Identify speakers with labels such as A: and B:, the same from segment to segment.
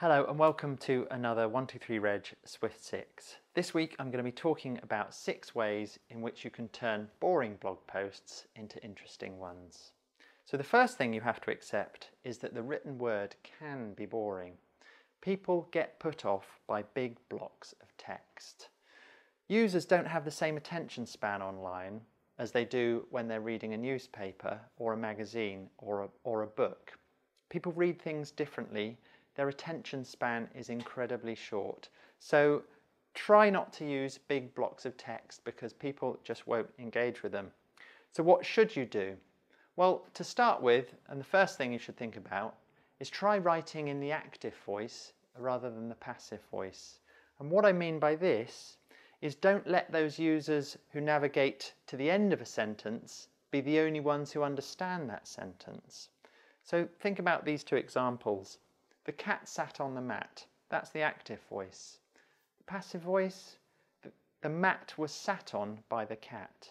A: Hello and welcome to another 123 Reg Swift 6. This week I'm going to be talking about 6 ways in which you can turn boring blog posts into interesting ones. So the first thing you have to accept is that the written word can be boring. People get put off by big blocks of text. Users don't have the same attention span online as they do when they're reading a newspaper or a magazine or a book. People read things differently. Their attention span is incredibly short. So try not to use big blocks of text because people just won't engage with them. So what should you do? Well, to start with, and the first thing you should think about, is try writing in the active voice rather than the passive voice. And what I mean by this is don't let those users who navigate to the end of a sentence be the only ones who understand that sentence. So think about these 2 examples. The cat sat on the mat. That's the active voice. The passive voice, the mat was sat on by the cat.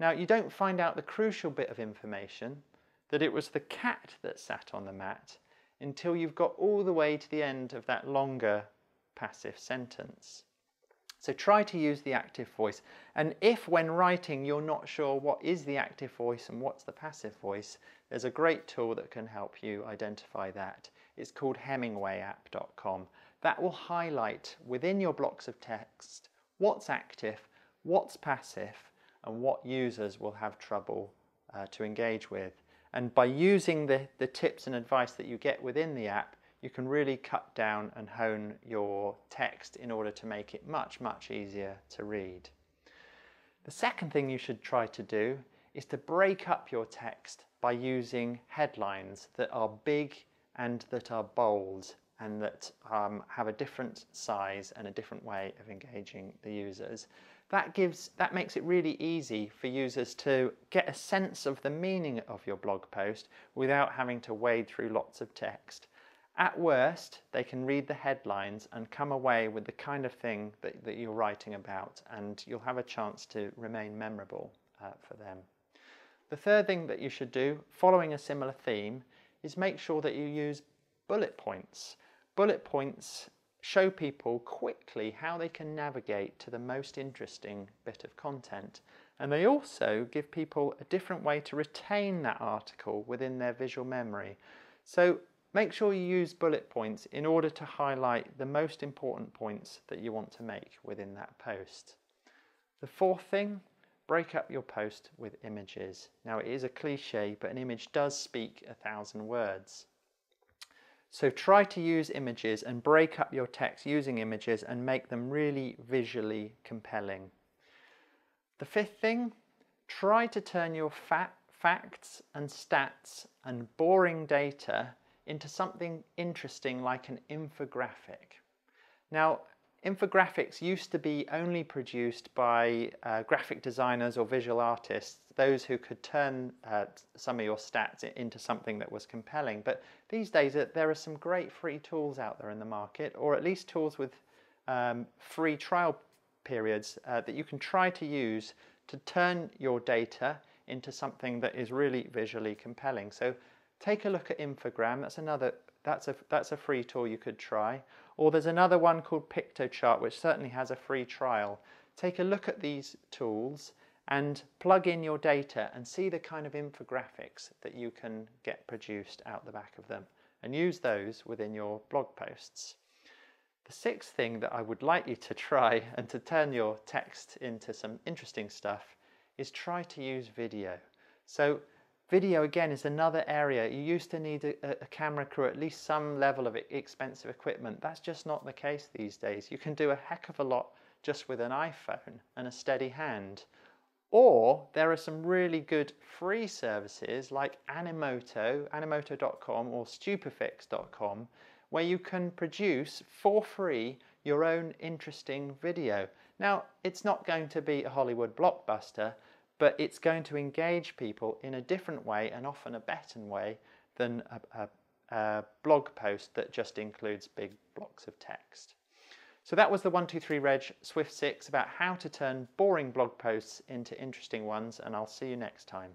A: Now you don't find out the crucial bit of information, that it was the cat that sat on the mat, until you've got all the way to the end of that longer passive sentence. So try to use the active voice. And if when writing you're not sure what is the active voice and what's the passive voice, there's a great tool that can help you identify that. It's called hemingwayapp.com. That will highlight within your blocks of text what's active, what's passive, and what users will have trouble to engage with. And by using the tips and advice that you get within the app, you can really cut down and hone your text in order to make it much, much easier to read. The second thing you should try to do is to break up your text by using headlines that are big and that are bold and that have a different size and a different way of engaging the users. That makes it really easy for users to get a sense of the meaning of your blog post without having to wade through lots of text. At worst, they can read the headlines and come away with the kind of thing that you're writing about, and you'll have a chance to remain memorable for them. The third thing that you should do, following a similar theme, is make sure that you use bullet points. Bullet points show people quickly how they can navigate to the most interesting bit of content. And they also give people a different way to retain that article within their visual memory. So make sure you use bullet points in order to highlight the most important points that you want to make within that post. The fourth thing, break up your post with images. Now it is a cliche, but an image does speak 1,000 words. So try to use images and break up your text using images and make them really visually compelling. The fifth thing, try to turn your facts and stats and boring data into something interesting like an infographic. Now, infographics used to be only produced by graphic designers or visual artists, those who could turn some of your stats into something that was compelling. But these days there are some great free tools out there in the market, or at least tools with free trial periods that you can try to use to turn your data into something that is really visually compelling. So take a look at Infogram. That's a free tool you could try. Or there's another one called PictoChart, which certainly has a free trial. Take a look at these tools and plug in your data and see the kind of infographics that you can get produced out the back of them, and use those within your blog posts. The sixth thing that I would like you to try and to turn your text into some interesting stuff is try to use video. So video again is another area. You used to need a camera crew, at least some level of expensive equipment. That's just not the case these days. You can do a heck of a lot just with an iPhone and a steady hand. Or there are some really good free services like Animoto.com or Stupefix.com, where you can produce for free your own interesting video. Now, it's not going to be a Hollywood blockbuster, but it's going to engage people in a different way, and often a better way, than a blog post that just includes big blocks of text. So that was the 123 Reg Swift 6 about how to turn boring blog posts into interesting ones, and I'll see you next time.